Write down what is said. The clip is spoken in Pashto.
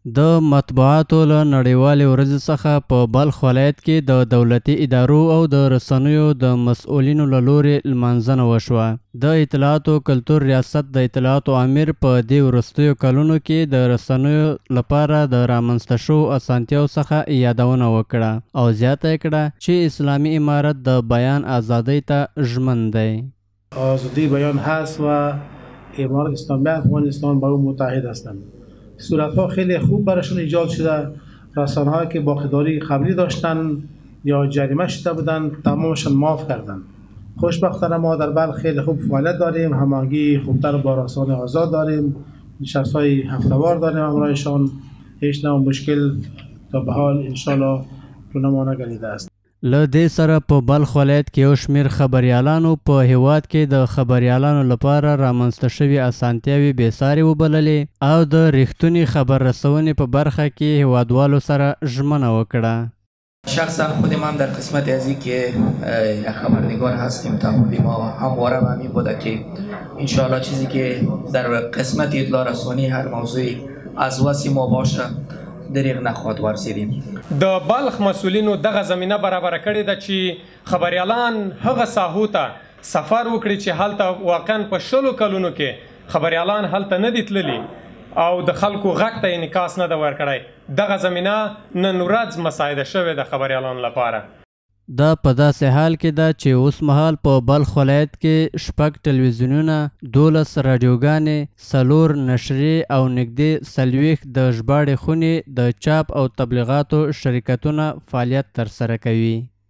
د مطبوعاتو له نړیوالې ورځې څخه په بلخ ولایت کې د دولتي ادارو او د رسنیو د مسؤلینو له لورې لمانځنه وشوه. د اطلاعاتو کلتور ریاست د اطلاعاتو امیر په دې وروستیو کلونو کې د رسنیو لپاره د رامنځته شوو اسانتیاو څخه یادونه وکړه او زیاته یې کړه چې اسلامي امارت د بیان ازادۍ ته ژمن دی. آزادی بیان هست و امارت اسلامی افغانستان با اون متحد هستند. صورت‌ها خیلی خوب براشون ایجاد شده. رسانه‌هایی که باخداری قبلی داشتن یا جریمه شده بودن تمامشون معاف کردن. خوشبختانه ما در بلخ خیلی خوب فعالیت داریم، هماهنگی خوبتر با رسانه آزاد داریم، نشست‌های هفته‌وار داریم همراهشان. هیچ نوع مشکل تا به حال انشالله رو نما نگریده است. له دې سره په بلخ ولایت کې یو شمېر خبریالانو په هیواد کې د خبریالانو لپاره رامنځته شوي اسانتیاوې بېسارې وبللې او د رښتونې خبر رسونې په برخه کې هیوادوالو سره ژمنه وکړه. شخصا خودم هم در قسمت از این که خبرنگار هستیم تعهد ما همواره به همین بوده که انشاءالله چیزی که در قسمت اطلاع رسانی هر موضوعی از وس ما باشه دریغ نخواهد ورسیدیم. د بلخ مسؤلینو دغه زمینه برابره کړې ده چې خبریالان هغه ساحو ته سفر وکړي چې هلته واقعا په 20 کلونو کې خبریالان هلته نه دي تللي او د خلکو غږ ته انعکاس نه ده ورکړی. دغه زمینه نن ورځ مساعده شوې ده خبریالانو لپاره. دا په داسې حال کې ده چې اوس مهال په بلخ ولایت کې 6 ټلویزیونونه، 12 راډیوګانې، 4 نشرې او نږدې 40 د ژباړې خونې د چاپ او تبلیغاتو شرکتونه فعالیت ترسره کوي.